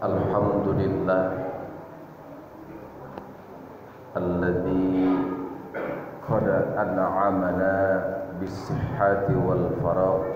Alhamdulillah alladzi qad an'amana bis-sihhati wal faragh.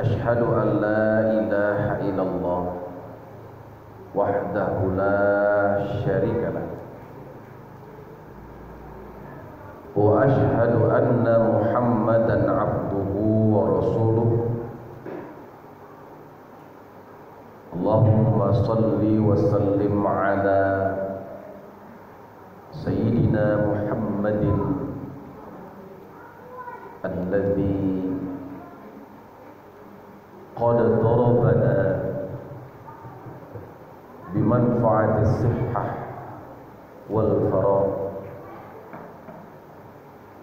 Ashhadu an la ilaha illallah wahdahu la syarika lah wa ashhadu anna Muhammadan abduhu wa rasuluh. Allahumma salli wa sallim ala sayyidina Muhammadin alladzi qad darabana bimanfaati as-sihhah wal faragh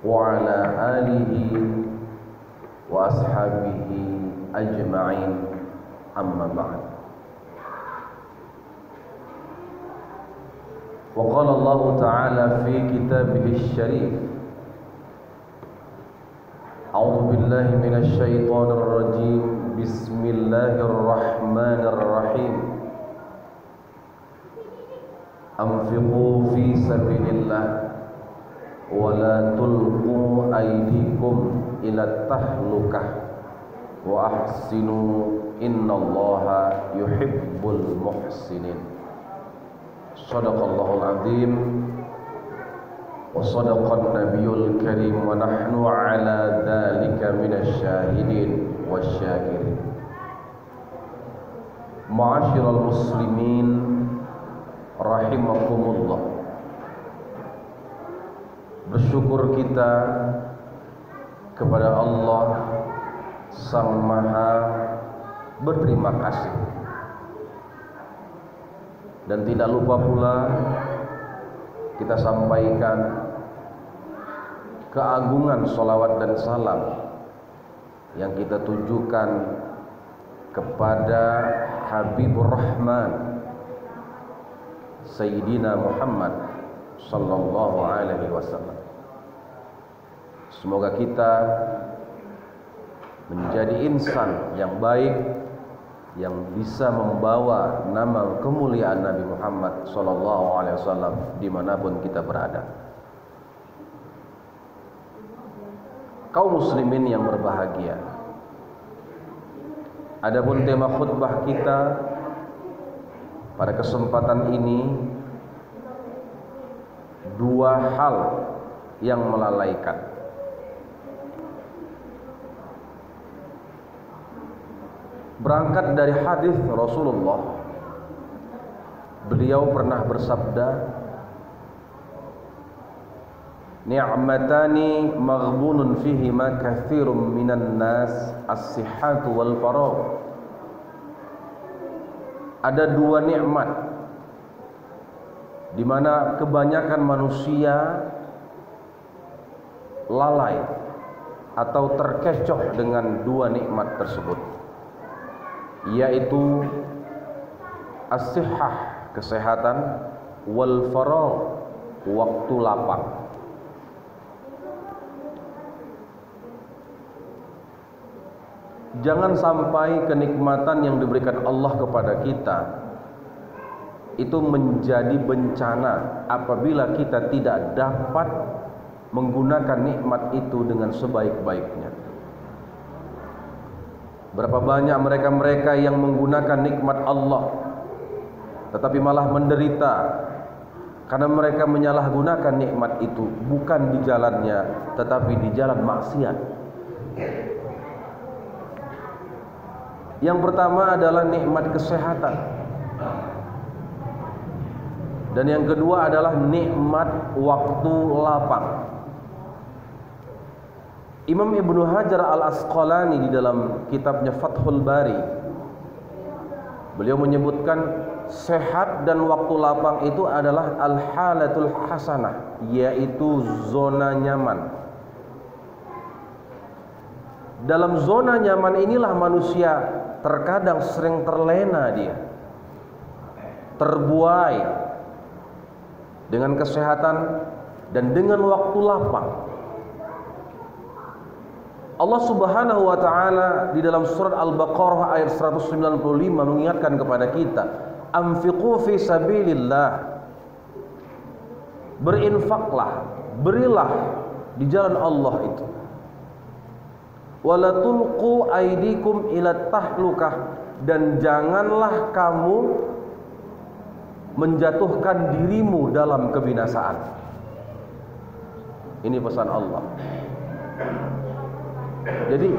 wa ala alihi wa ashabihi ajma'in, amma ba'd. Wa qala Allah ta'ala fi kitabihi asy-syarif, a'udzu billahi minasy syaithanir rajim, bismillahirrahmanirrahim. Anfiqu fi sabilillah wa la tulqu aydikum ila tahlukah wa ahsinu innallaha yuhibbul muhsinin. Shadaqallahul azim wa sadaqan nabiyul karim wa nahnu ala dzalika minasy syahidin wasyakirin. Ma'asyiral muslimin rahimakumullah, bersyukur kita kepada Allah Sang Maha berterima kasih, dan tidak lupa pula kita sampaikan keagungan salawat dan salam yang kita tujukan kepada Habibur Rahman Sayyidina Muhammad sallallahu alaihi wasallam. Semoga kita menjadi insan yang baik, yang bisa membawa nama kemuliaan Nabi Muhammad sallallahu alaihi wasallam dimanapun kita berada. Kaum muslimin yang berbahagia, adapun tema khutbah kita pada kesempatan ini, dua hal yang melalaikan. Berangkat dari hadis Rasulullah, beliau pernah bersabda, ni'matani maghbunun fihima katsirun minan nas, as-sihhatu wal faragh. Ada dua nikmat di mana kebanyakan manusia lalai atau terkecoh dengan dua nikmat tersebut, yaitu as-sihhah, kesehatan, wal faragh, waktu lapang. Jangan sampai kenikmatan yang diberikan Allah kepada kita itu menjadi bencana apabila kita tidak dapat menggunakan nikmat itu dengan sebaik-baiknya. Berapa banyak mereka-mereka yang menggunakan nikmat Allah tetapi malah menderita karena mereka menyalahgunakan nikmat itu bukan di jalannya tetapi di jalan maksiat. Yang pertama adalah nikmat kesehatan, dan yang kedua adalah nikmat waktu lapang. Imam Ibnu Hajar Al-Asqalani di dalam kitabnya Fathul Bari, beliau menyebutkan sehat dan waktu lapang itu adalah al-halatul hasanah, yaitu zona nyaman. Dalam zona nyaman inilah manusia terkadang sering terlena, dia terbuai dengan kesehatan dan dengan waktu lapang. Allah Subhanahu wa taala di dalam surat Al-Baqarah ayat 195 mengingatkan kepada kita, anfiqu fi sabilillah. Berinfaklah, berilah di jalan Allah itu. Wala tulqu aydikum ila tahlukah, dan janganlah kamu menjatuhkan dirimu dalam kebinasaan. Ini pesan Allah. Jadi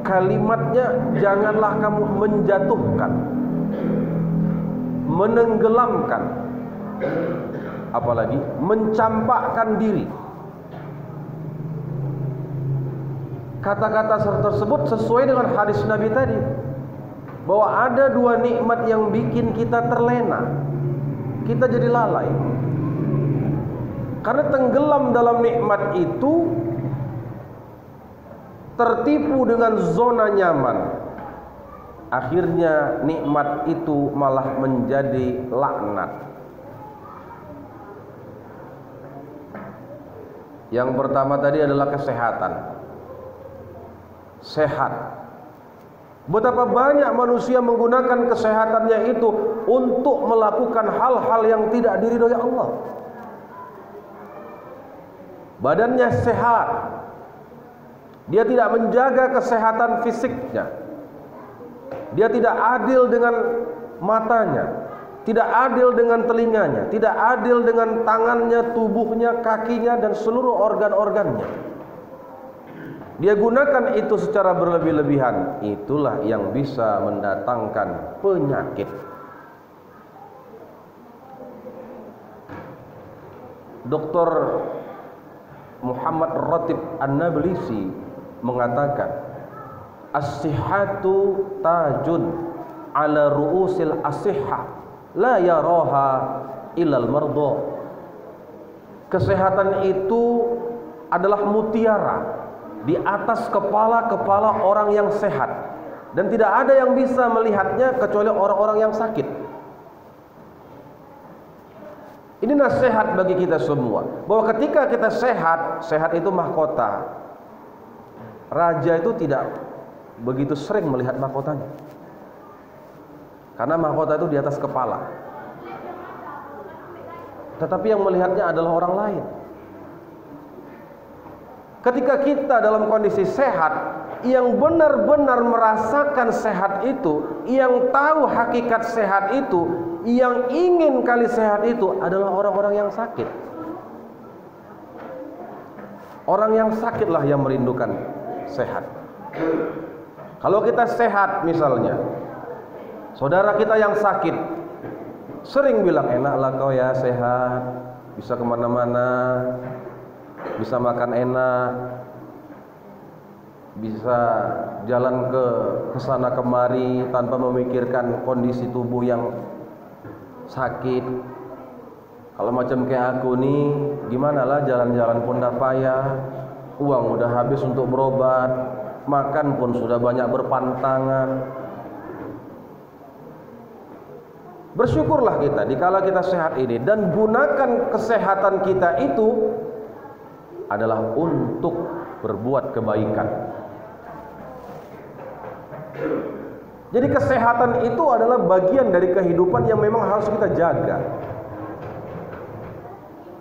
kalimatnya, janganlah kamu menjatuhkan, menenggelamkan, apalagi mencampakkan diri. Kata-kata tersebut sesuai dengan hadis Nabi tadi, bahwa ada dua nikmat yang bikin kita terlena, kita jadi lalai. Karena tenggelam dalam nikmat itu, tertipu dengan zona nyaman, akhirnya nikmat itu malah menjadi laknat. Yang pertama tadi adalah kesehatan. Sehat. Betapa banyak manusia menggunakan kesehatannya itu untuk melakukan hal-hal yang tidak diridhoi Allah. Badannya sehat, dia tidak menjaga kesehatan fisiknya, dia tidak adil dengan matanya, tidak adil dengan telinganya, tidak adil dengan tangannya, tubuhnya, kakinya, dan seluruh organ-organnya. Dia gunakan itu secara berlebih-lebihan. Itulah yang bisa mendatangkan penyakit. Dr. Muhammad Ratib An-Nablisi mengatakan, as-sihhatu tajun ala ru'usil asihha la yaraha ilal mardo. Kesehatan itu adalah mutiara di atas kepala-kepala orang yang sehat, dan tidak ada yang bisa melihatnya kecuali orang-orang yang sakit. Ini nasihat bagi kita semua, bahwa ketika kita sehat, sehat itu mahkota. Raja itu tidak begitu sering melihat mahkotanya, karena mahkota itu di atas kepala. Tetapi yang melihatnya adalah orang lain. Ketika kita dalam kondisi sehat, yang benar-benar merasakan sehat itu, yang tahu hakikat sehat itu, yang ingin kali sehat itu adalah orang-orang yang sakit. Orang yang sakitlah yang merindukan sehat. Kalau kita sehat misalnya, saudara kita yang sakit sering bilang, enaklah kau ya sehat, bisa kemana-mana, bisa makan enak, bisa jalan ke sana kemari tanpa memikirkan kondisi tubuh yang sakit. Kalau macam kayak aku nih, gimana lah, jalan-jalan pun dah payah, uang udah habis untuk berobat, makan pun sudah banyak berpantangan. Bersyukurlah kita dikala kita sehat ini, dan gunakan kesehatan kita itu adalah untuk berbuat kebaikan. Jadi kesehatan itu adalah bagian dari kehidupan yang memang harus kita jaga.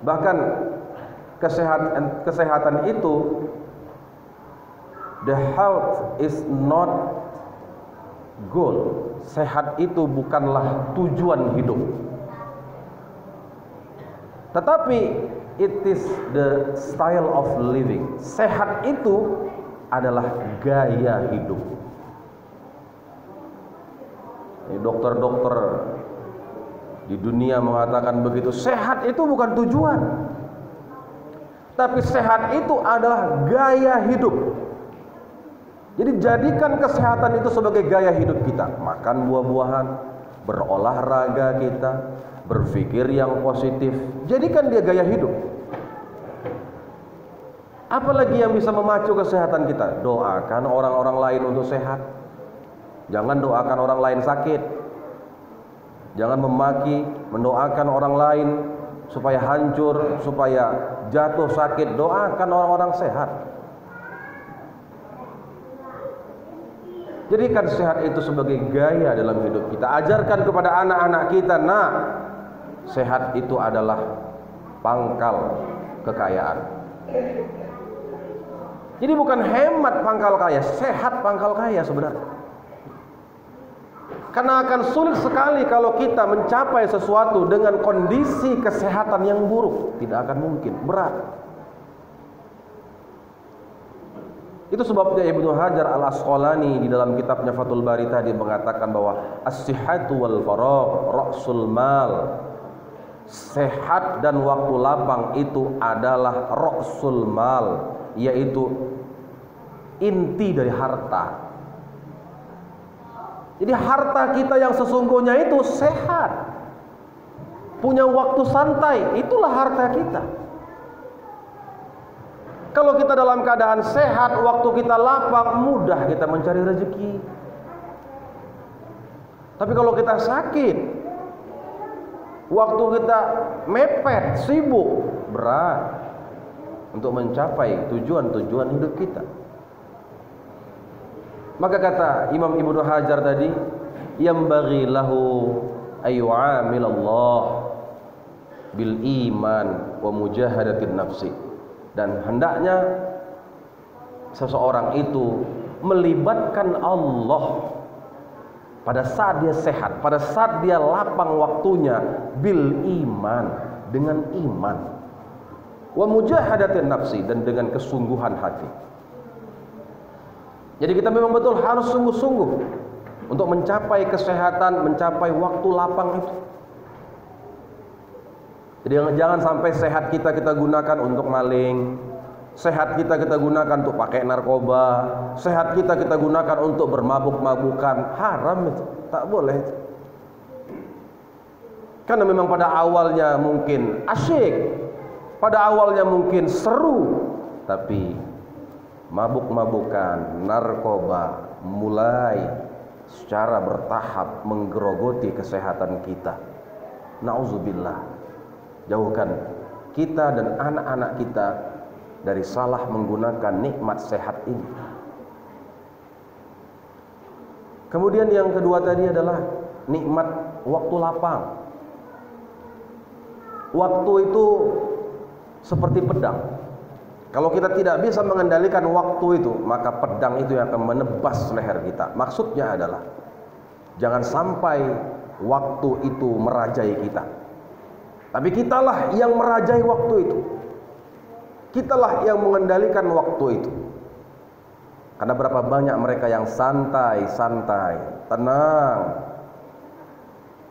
Bahkan kesehatan itu, the health is not goal. Sehat itu bukanlah tujuan hidup, tetapi it is the style of living. Sehat itu adalah gaya hidup. Dokter-dokter di dunia mengatakan begitu. Sehat itu bukan tujuan, tapi sehat itu adalah gaya hidup. Jadi jadikan kesehatan itu sebagai gaya hidup kita. Makan buah-buahan, berolahraga kita, berpikir yang positif. Jadikan dia gaya hidup. Apalagi yang bisa memacu kesehatan kita? Doakan orang-orang lain untuk sehat. Jangan doakan orang lain sakit. Jangan memaki, mendoakan orang lain supaya hancur, supaya jatuh sakit. Doakan orang-orang sehat. Jadikan sehat itu sebagai gaya dalam hidup kita. Ajarkan kepada anak-anak kita, nah, sehat itu adalah pangkal kekayaan. Jadi bukan hemat pangkal kaya, sehat pangkal kaya sebenarnya. Karena akan sulit sekali kalau kita mencapai sesuatu dengan kondisi kesehatan yang buruk. Tidak akan mungkin, berat. Itu sebabnya Ibnu Hajar Al-Asqalani di dalam kitabnya Fathul Bari tadi mengatakan bahwa as-sihhatu wal faragh ra'sul mal. Sehat dan waktu lapang itu adalah ra'sul mal, yaitu inti dari harta. Jadi harta kita yang sesungguhnya itu sehat, punya waktu santai, itulah harta kita. Kalau kita dalam keadaan sehat, waktu kita lapang, mudah kita mencari rezeki. Tapi kalau kita sakit, waktu kita mepet, sibuk, berat untuk mencapai tujuan-tujuan hidup kita. Maka kata Imam Ibnu Hajar tadi, yambaghi lahu ayyu'amilallah bil iman wa mujahadatin nafsi. Dan hendaknya seseorang itu melibatkan Allah pada saat dia sehat, pada saat dia lapang waktunya, bil iman, dengan iman, wa mujahadatin nafsi, dan dengan kesungguhan hati. Jadi kita memang betul harus sungguh-sungguh untuk mencapai kesehatan, mencapai waktu lapang itu. Jadi jangan sampai sehat kita gunakan untuk maling, sehat kita gunakan untuk pakai narkoba, sehat kita gunakan untuk bermabuk-mabukan. Haram itu, tak boleh itu. Karena memang pada awalnya mungkin asyik, pada awalnya mungkin seru, tapi mabuk-mabukan, narkoba mulai secara bertahap menggerogoti kesehatan kita. Nauzubillah. Jauhkan kita dan anak-anak kita dari salah menggunakan nikmat sehat ini. Kemudian yang kedua tadi adalah nikmat waktu lapang. Waktu itu seperti pedang. Kalau kita tidak bisa mengendalikan waktu itu, maka pedang itu yang akan menebas leher kita. Maksudnya adalah jangan sampai waktu itu merajai kita, tapi kitalah yang merajai waktu itu. Kitalah yang mengendalikan waktu itu. Karena berapa banyak mereka yang santai-santai, tenang,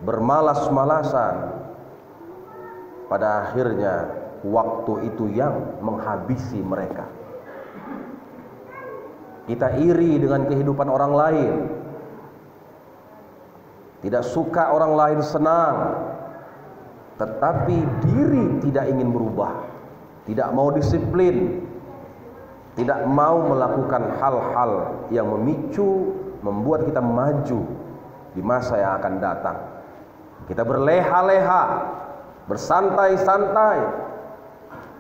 bermalas-malasan, pada akhirnya waktu itu yang menghabisi mereka. Kita iri dengan kehidupan orang lain, tidak suka orang lain senang, tetapi diri tidak ingin berubah, tidak mau disiplin, tidak mau melakukan hal-hal yang memicu, membuat kita maju di masa yang akan datang. Kita berleha-leha, bersantai-santai,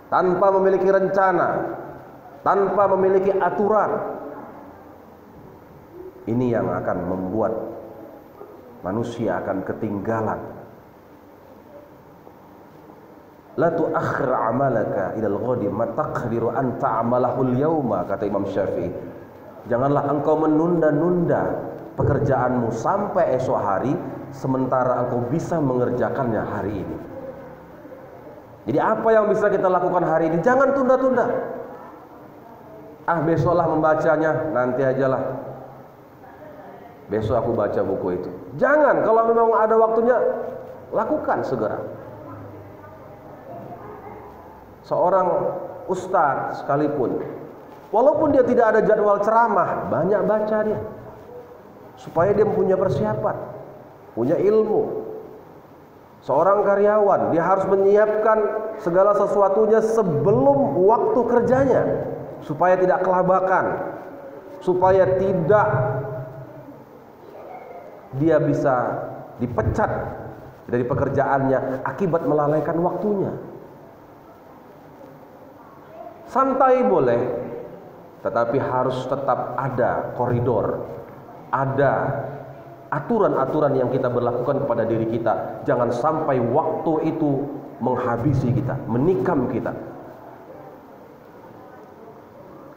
tanpa memiliki rencana, tanpa memiliki aturan. Ini yang akan membuat manusia akan ketinggalan. La tu'akhir amalaka ilal ghadi ma taqdiru an ta'amalahu al-yawma, kata Imam Syafi'i. Janganlah engkau menunda-nunda pekerjaanmu sampai esok hari, sementara engkau bisa mengerjakannya hari ini. Jadi apa yang bisa kita lakukan hari ini, jangan tunda-tunda. Besoklah membacanya, nanti ajalah, besok aku baca buku itu. Jangan, kalau memang ada waktunya, lakukan segera. Seorang ustadz sekalipun, walaupun dia tidak ada jadwal ceramah, banyak baca dia, supaya dia punya persiapan, punya ilmu. Seorang karyawan, dia harus menyiapkan segala sesuatunya sebelum waktu kerjanya, supaya tidak kelabakan, supaya tidak dia bisa dipecat dari pekerjaannya akibat melalaikan waktunya. Santai boleh, tetapi harus tetap ada koridor, ada aturan-aturan yang kita berlakukan kepada diri kita. Jangan sampai waktu itu menghabisi kita, menikam kita.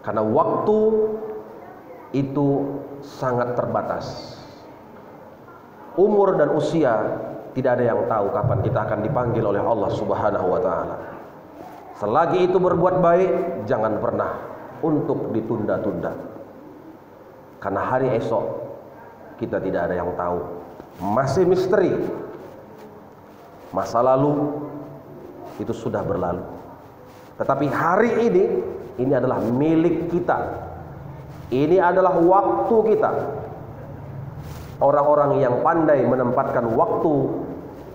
Karena waktu itu sangat terbatas. Umur dan usia tidak ada yang tahu kapan kita akan dipanggil oleh Allah Subhanahu wa taala. Selagi itu berbuat baik, jangan pernah untuk ditunda-tunda. Karena hari esok kita tidak ada yang tahu. Masih misteri. Masa lalu itu sudah berlalu. Tetapi hari ini adalah milik kita. Ini adalah waktu kita. Orang-orang yang pandai menempatkan waktu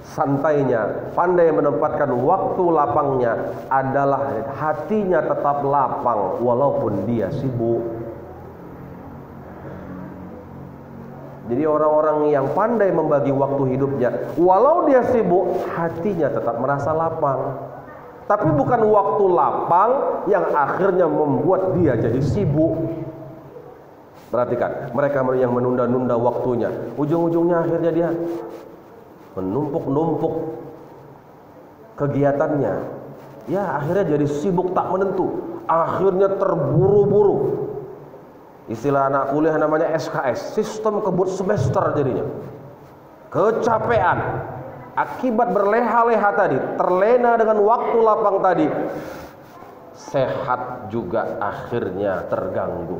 santainya, pandai menempatkan waktu lapangnya adalah hatinya tetap lapang walaupun dia sibuk. Jadi orang-orang yang pandai membagi waktu hidupnya, walau dia sibuk, hatinya tetap merasa lapang. Tapi bukan waktu lapang yang akhirnya membuat dia jadi sibuk. Perhatikan, mereka yang menunda-nunda waktunya, ujung-ujungnya akhirnya dia menumpuk-numpuk kegiatannya. Ya, akhirnya jadi sibuk tak menentu. Akhirnya terburu-buru. Istilah anak kuliah namanya SKS, sistem kebut semester jadinya. Kecapean akibat berleha-leha tadi, terlena dengan waktu lapang tadi. Sehat juga akhirnya terganggu.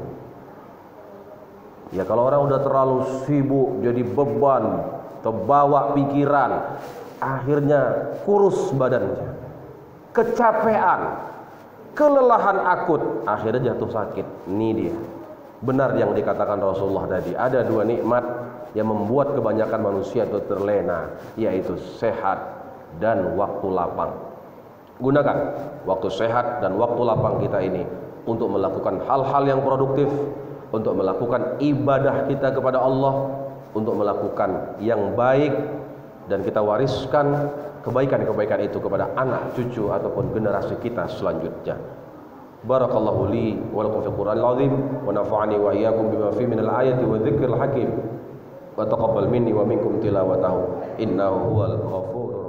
Ya, kalau orang udah terlalu sibuk jadi beban, terbawa pikiran, akhirnya kurus badannya, kecapean, kelelahan akut, akhirnya jatuh sakit. Ini dia. Benar yang dikatakan Rasulullah tadi, ada dua nikmat yang membuat kebanyakan manusia itu terlena, yaitu sehat dan waktu lapang. Gunakan waktu sehat dan waktu lapang kita ini untuk melakukan hal-hal yang produktif, untuk melakukan ibadah kita kepada Allah, untuk melakukan yang baik, dan kita wariskan kebaikan-kebaikan itu kepada anak, cucu ataupun generasi kita selanjutnya. Barakallahu li wa lakum fil Qur'anil azim wa nafa'ani wa iyyakum bima fihi minal ayati wa dzikril hakim wa taqabbal minni wa minkum tilawatahu innahu huwal ghafurur